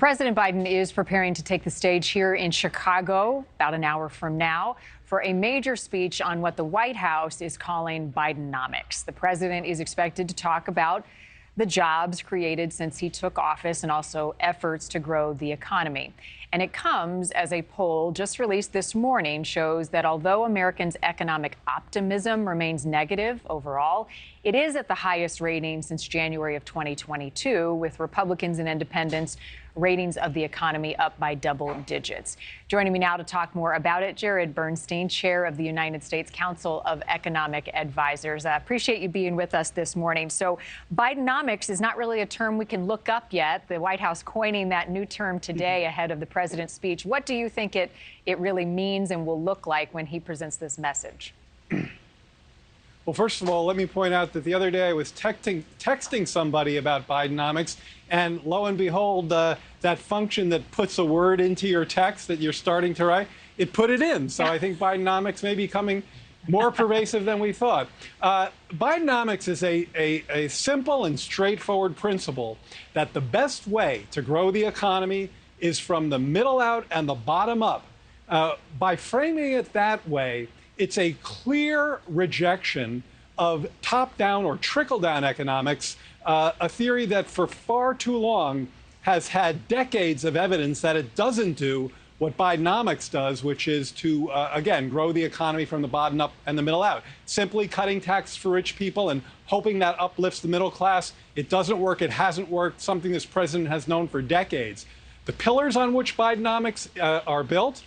President Biden is preparing to take the stage here in Chicago about an hour from now for a major speech on what the White House is calling Bidenomics. The president is expected to talk about the jobs created since he took office and also efforts to grow the economy. And it comes as a poll just released this morning shows that although Americans' economic optimism remains negative overall, it is at the highest rating since January of 2022, with Republicans and independents ratings of the economy up by double digits. Joining me now to talk more about it, Jared Bernstein, chair of the United States Council of Economic Advisors. I appreciate you being with us this morning. So Bidenomics is not really a term we can look up yet. The White House coining that new term today ahead of the president's speech. What do you think it really means and will look like when he presents this message? Well, first of all, let me point out that the other day I was texting somebody about Bidenomics, and lo and behold, that function that puts a word into your text that you're starting to write, it put it in. So I think Bidenomics may be becoming more pervasive than we thought. Bidenomics is a simple and straightforward principle that the best way to grow the economy is from the middle out and the bottom up. By framing it that way, it's a clear rejection of top-down or trickle-down economics, a theory that for far too long has had decades of evidence that it doesn't do what Bidenomics does, which is to, again, grow the economy from the bottom up and the middle out. Simply cutting taxes for rich people and hoping that uplifts the middle class. It doesn't work. It hasn't worked, something this president has known for decades. The pillars on which Bidenomics are built,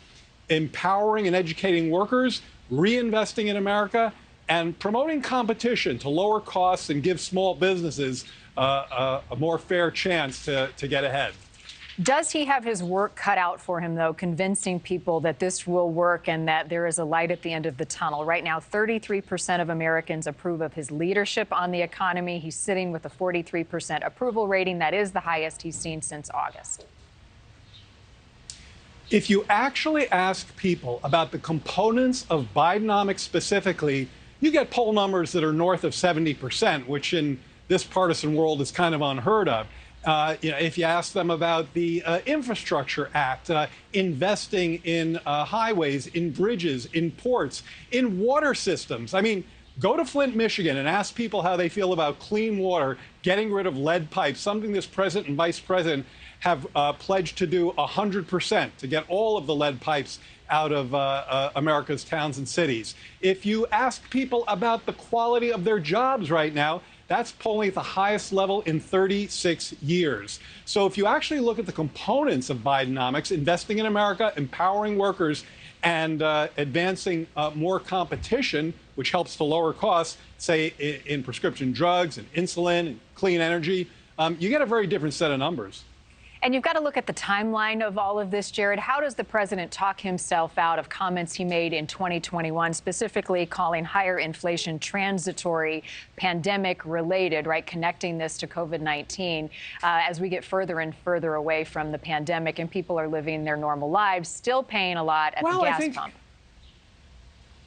empowering and educating workers, reinvesting in America, and promoting competition to lower costs and give small businesses a more fair chance to get ahead. Does he have his work cut out for him, though, convincing people that this will work and that there is a light at the end of the tunnel? Right now, 33% of Americans approve of his leadership on the economy. He's sitting with a 43% approval rating. That is the highest he's seen since August. If you actually ask people about the components of Bidenomics specifically, you get poll numbers that are north of 70%, which in this partisan world is kind of unheard of. If you ask them about the Infrastructure Act, investing in highways, in bridges, in ports, in water systems. I mean, go to Flint, Michigan, and ask people how they feel about clean water, getting rid of lead pipes, something this president and vice president have pledged to do 100% to get all of the lead pipes out of America's towns and cities. If you ask people about the quality of their jobs right now, that's polling at the highest level in 36 years. So if you actually look at the components of Bidenomics, investing in America, empowering workers, and advancing more competition, which helps to lower costs, say in prescription drugs and insulin and clean energy, you get a very different set of numbers. And you've got to look at the timeline of all of this, Jared. How does the president talk himself out of comments he made in 2021, specifically calling higher inflation transitory, pandemic related, right, connecting this to COVID-19 as we get further and further away from the pandemic and people are living their normal lives, still paying a lot at the gas pump?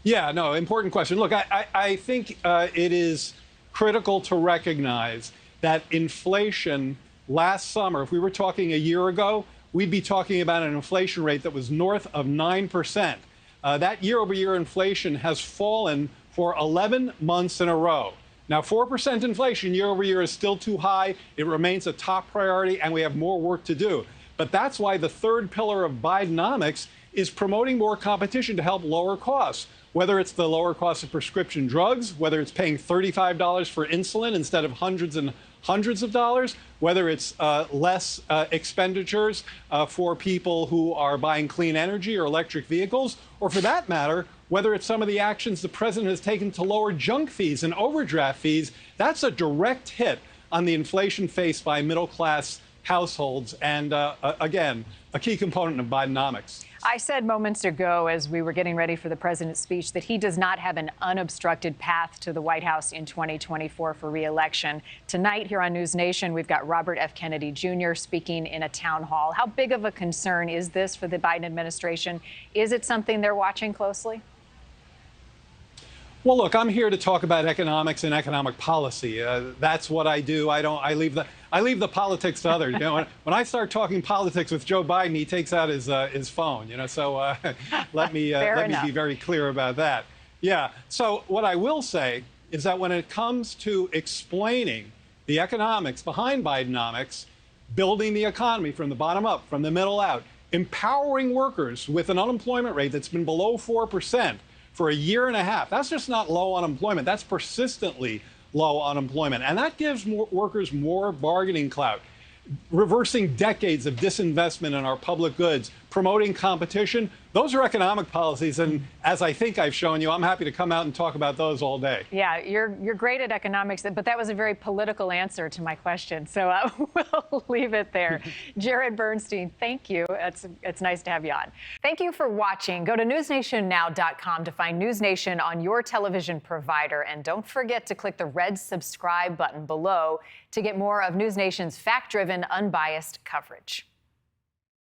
Yeah, no, important question. Look, I think it is critical to recognize that inflation last summer, if we were talking a year ago, we'd be talking about an inflation rate that was north of 9%. That year-over-year inflation has fallen for 11 months in a row. Now, 4% inflation year-over-year is still too high. It remains a top priority, and we have more work to do. But that's why the third pillar of Bidenomics is promoting more competition to help lower costs, whether it's the lower cost of prescription drugs, whether it's paying $35 for insulin instead of hundreds and hundreds of dollars, whether it's less expenditures for people who are buying clean energy or electric vehicles, or for that matter, whether it's some of the actions the president has taken to lower junk fees and overdraft fees. That's a direct hit on the inflation faced by middle-class households and, again, a key component of Bidenomics. I said moments ago, as we were getting ready for the president's speech, that he does not have an unobstructed path to the White House in 2024 for re-election. Tonight here on NewsNation, we've got Robert F. Kennedy Jr. speaking in a town hall. How big of a concern is this for the Biden administration? Is it something they're watching closely? Well, look, I'm here to talk about economics and economic policy. That's what I do. I I leave the politics to others. You know, when I start talking politics with Joe Biden, he takes out his phone. You know, so let me be very clear about that. Yeah. So what I will say is that when it comes to explaining the economics behind Bidenomics, building the economy from the bottom up, from the middle out, empowering workers with an unemployment rate that's been below 4% for a year and a half. That's just not low unemployment. That's persistently low unemployment. And that gives workers more bargaining clout. Reversing decades of disinvestment in our public goods, promoting competition, those are economic policies. And as I think I've shown you, I'm happy to come out and talk about those all day. Yeah, you're great at economics, but that was a very political answer to my question. So we'll leave it there. Jared Bernstein, thank you. It's nice to have you on. Thank you for watching. Go to newsnationnow.com to find NewsNation on your television provider. And don't forget to click the red subscribe button below to get more of NewsNation's fact-driven, unbiased coverage.